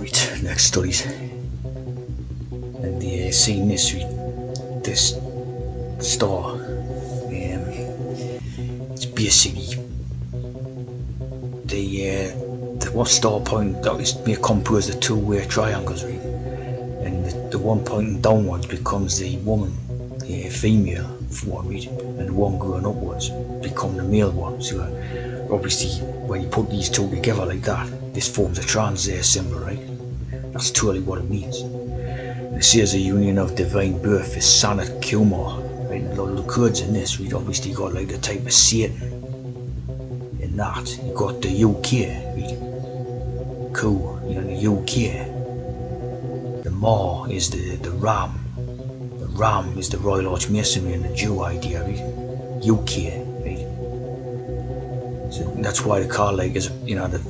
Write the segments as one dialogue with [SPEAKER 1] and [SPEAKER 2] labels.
[SPEAKER 1] Right, next studies. And seeing this star, it's basically the one star point out is composed of two-way triangles, right? And the one pointing downwards becomes the woman, the female one, right? And the one going upwards become the male one. So obviously, when you put these two together like that, this forms a trans symbol, right? That's totally what it means. And it says a union of divine birth is Sanat Kumar, right? And a lot of the codes in this, we've obviously got like the type of Satan in that. You got the UK, right? Cool, the UK. The Ma is the Ram. The Ram is the Royal Archmasonry and the Jew idea, right? UK, right? So that's why they call they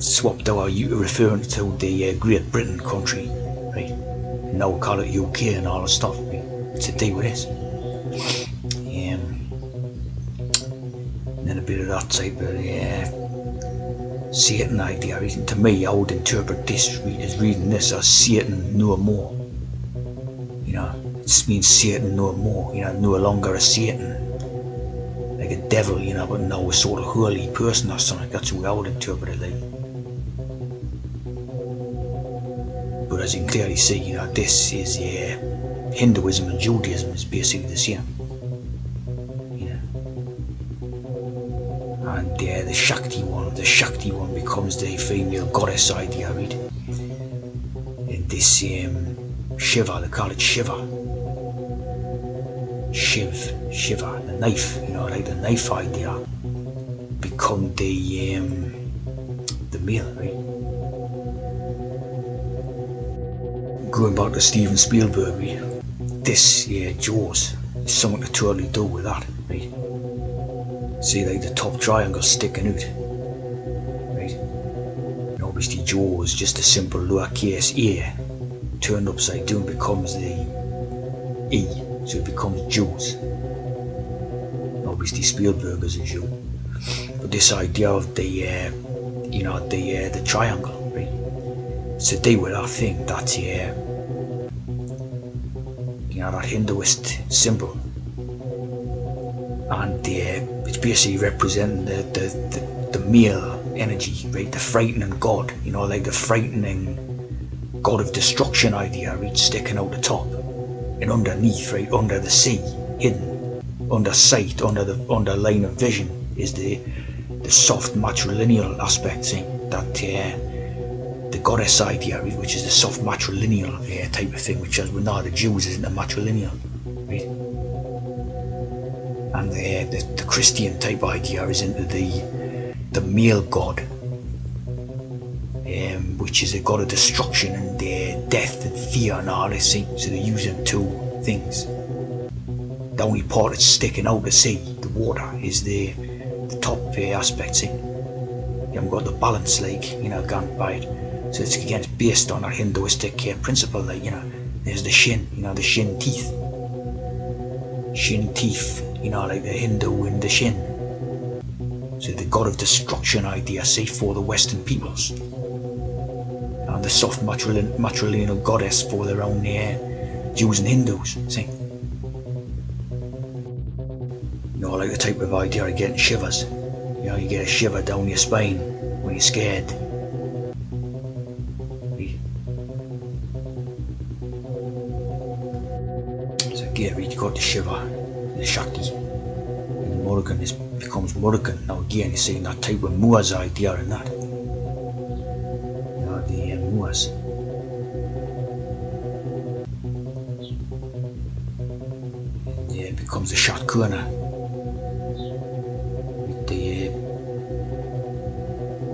[SPEAKER 1] swapped out referring to the Great Britain country, right? And now we call it UK and all the stuff, right? It's to do with this. And then a bit of that type of Satan idea, right? And to me, I would interpret this as reading this as Satan no more. It means Satan no more, no longer a Satan. Like a devil, but now a sort of holy person or something. That's the way I would interpret it, like. But as you can clearly see, this is Hinduism and Judaism is basically the same. And the Shakti one becomes the female goddess idea, right? And this Shiva, they call it Shiva. Shiva, the knife, like the knife idea, become the male, right? Going back to Steven Spielberg, right? This Jaws is something to totally do with that, right? See, like the top triangle sticking out, right? And obviously Jaws, just a simple lowercase a turned upside down becomes the E. So it becomes Jews. Obviously Spielberg is a Jew. But this idea of the triangle, right? It's to do with that thing, that that Hinduist symbol. And it's basically representing the male energy, right? The frightening god, like the frightening god of destruction idea, right? Sticking out the top. And underneath, right under the sea, hidden under sight, under line of vision, is the soft matrilineal aspect thing, that the goddess idea, right, which is the soft matrilineal type of thing, which as we know the Jews isn't a matrilineal, right? And the Christian type idea is into the male god, which is a god of destruction and death and fear and all this thing. So they're using two things. The only part that's sticking out to sea, the water, is the top aspect thing. You haven't got the balance, gone by it. So it's again based on our Hinduistic principle, there's the shin, the shin teeth. Shin teeth, like the Hindu in the shin. So the god of destruction idea, say, for the Western peoples. And the soft matrilineal goddess for their own Jews and Hindus, see? Like the type of idea of getting shivers. You get a shiver down your spine when you're scared. So again, you got the shiver, the Shakti. And Murugan becomes Murugan. Now again, you're seeing that type of Moors idea in that. The Moors. And it becomes the Shatkurna.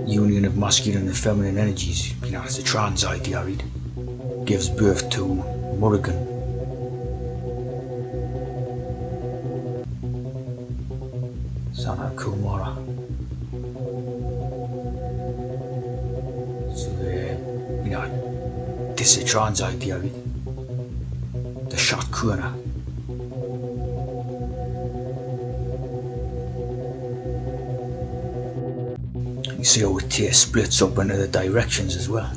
[SPEAKER 1] Union of masculine and feminine energies, it's a trans idea, right? Gives birth to Murugan. Sanat Kumara. So this is a trans idea, right? The Shatkurna. You see how it splits up into the directions as well.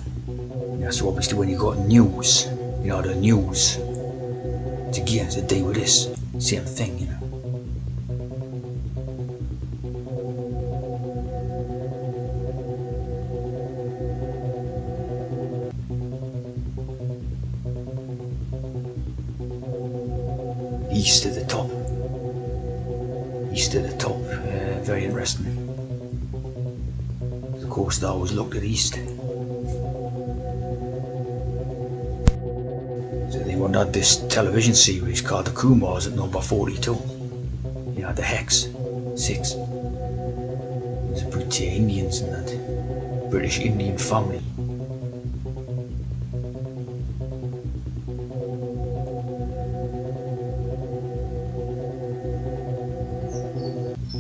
[SPEAKER 1] Yeah, so obviously when you got news, the news, it's again to do with this same thing. East at the top. East at the top. Very interesting. Of course, they always looked at east. So they had this television series called The Kumars at number 42. The Hex 6. It was about Indians and that. British Indian family.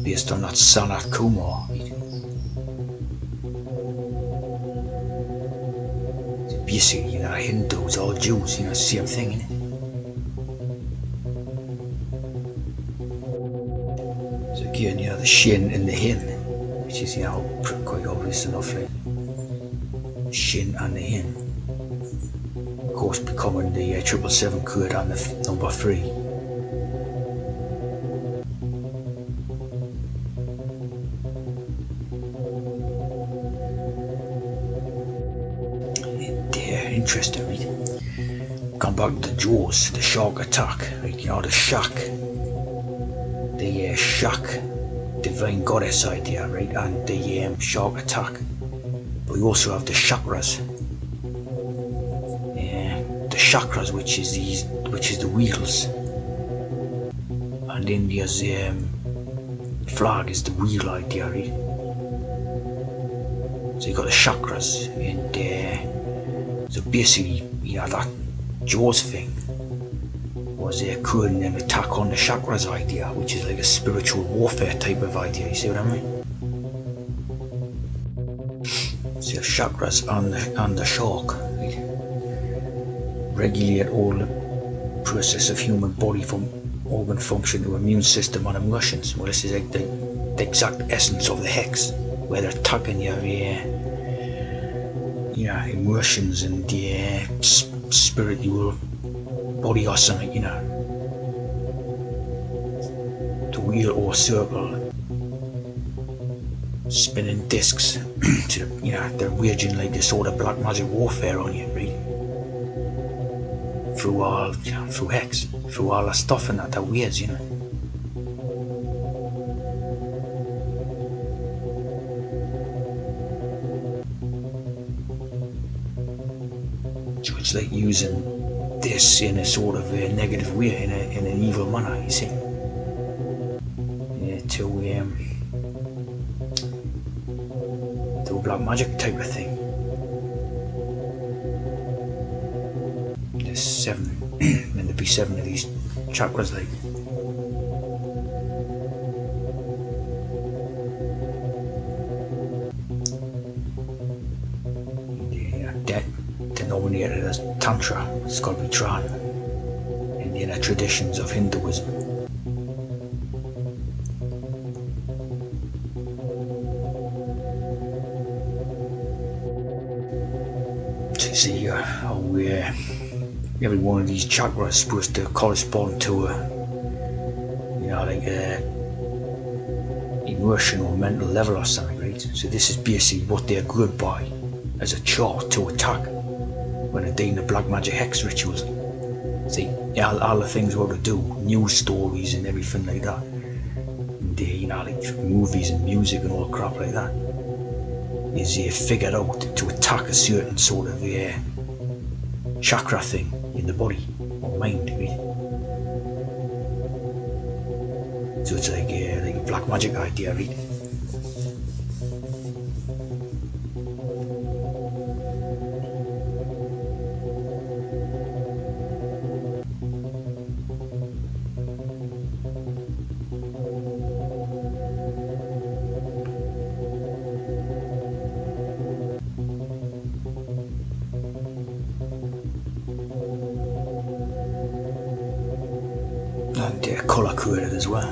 [SPEAKER 1] Based on that Sanat Kumar. So basically, Hindus, all Jews, same thing, innit? So again, the Shin and the Hin, which is, quite obvious enough, right? Shin and the Hin. Of course, becoming the 777 code on the number 3. Interesting, right? Come back to the Jaws, the shark attack, right? The shark, the shark, divine goddess idea, right? And the shark attack. But we also have the chakras. The chakras, which is the wheels. And India's flag is the wheel idea, right? So you got the chakras and. So basically, that Jaws thing was creating an attack on the chakras idea, which is like a spiritual warfare type of idea, you see what I mean? So chakras and the shark, right? Regulate all the process of human body from organ function to immune system and emotions. Well, this is like the exact essence of the hex, where they're attacking your emotions and spiritual body or something, the wheel or circle, spinning discs. So, they're waging like this sort of black magic warfare on you, right? Through hex, through all the stuff and that weirds, So it's like using this in a sort of a negative way, in an evil manner, you see, to a black magic type of thing. There's 7, and there'd be 7 of these chakras, like. Denominated as Tantra, it's got to be Tran, in the traditions of Hinduism. So you see how every one of these chakras is supposed to correspond to emotional, mental level or something, right? So this is basically what they're good by as a chart to attack when they're doing the black magic hex rituals. See, all the things we're to do, news stories and everything like that, and like movies and music and all crap like that, is figured out to attack a certain sort of chakra thing in the body or mind, right? So it's like a black magic idea, right? And they're colour coded as well,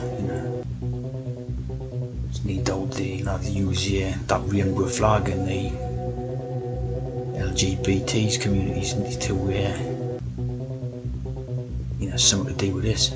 [SPEAKER 1] Just need out they use that rainbow flag and the LGBTs communities to something to do with this.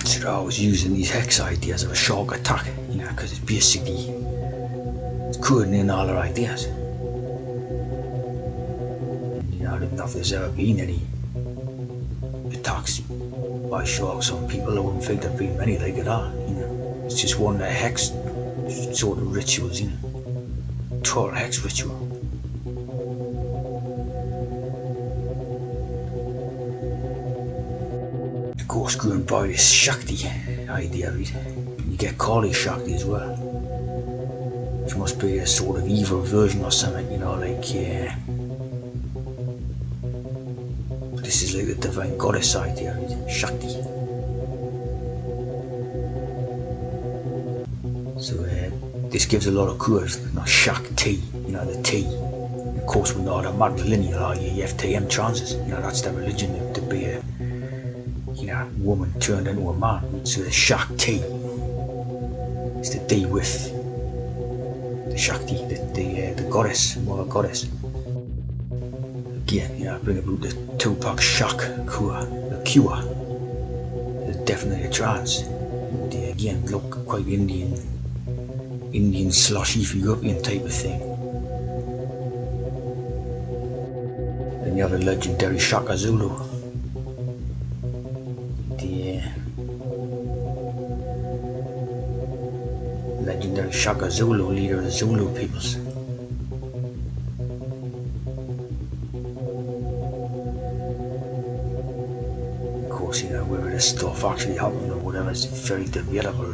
[SPEAKER 1] So they're always using these hex ideas of a shock attack, because it's basically coding in all their ideas. And, I don't know if there's ever been any attacks by sharks on people. I wouldn't think there've been many like it are. It's just one of the hex sort of rituals, total hex ritual. Of course, going by this Shakti idea, you get Kali Shakti as well, which must be a sort of evil version or something, this is like the divine goddess idea, Shakti. So this gives a lot of courage, Shakti, the T. Of course, we're not a matrilineal or FTM transes, that's the religion to be a woman turned into a man. So the Shakti is the D with the Shakti, the goddess, mother goddess. Again, bring about the Tupac shock cure, the cure. It's definitely a trance. And again, look quite Indian / Ethiopian type of thing. Then you have the legendary Chakra-Zulu. The legendary Chakra-Zulu, leader of the Zulu peoples. Of course, whether this stuff actually happened or whatever is very debatable,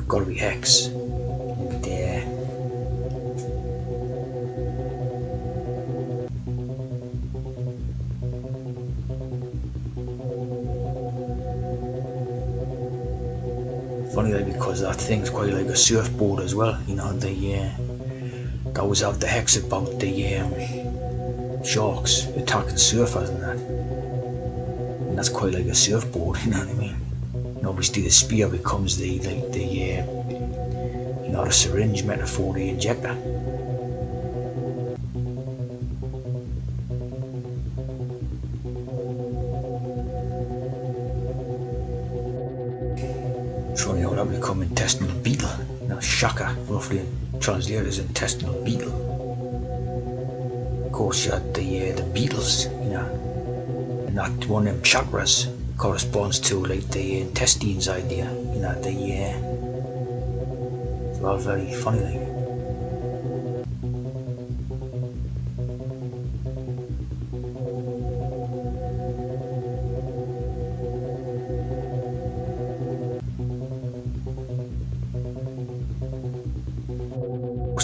[SPEAKER 1] gotta be hex. And funny because that thing's quite like a surfboard as well. They always have the hex about the sharks attacking surfers and that. And that's quite like a surfboard, you know what I mean? And obviously the spear becomes the syringe metaphor, the injector. Funny how that become intestinal beetle. Shaka roughly translated as intestinal beetle. Of course, you had the beetles, and that one of them chakras corresponds to the intestines idea. It's all very funny.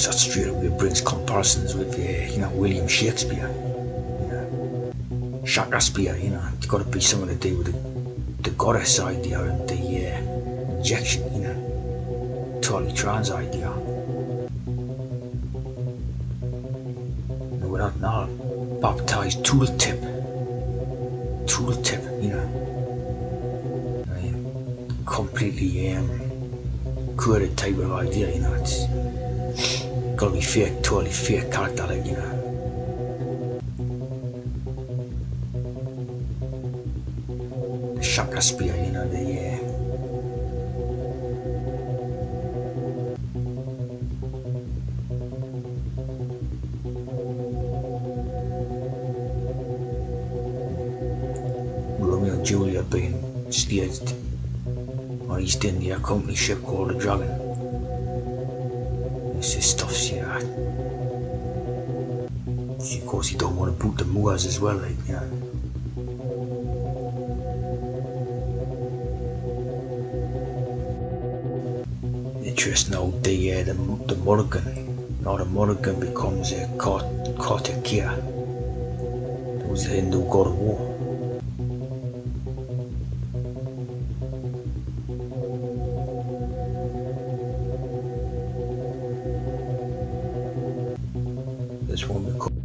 [SPEAKER 1] That straight away brings comparisons with William Shakespeare. Shakespeare, it's got to be something to do with the goddess idea and the injection, totally trans idea. And without now, baptized tooltip, completely coded type of idea, it's gotta be fake, totally fake character, The Shakespeare, Romeo and Juliet being staged on East India company ship called the Dragon. This stuff's, of course you don't want to boot the Moors as well, Interesting how the Murugan, now the Murugan becomes a Kartikeya. That was the Hindu god of war. one becomes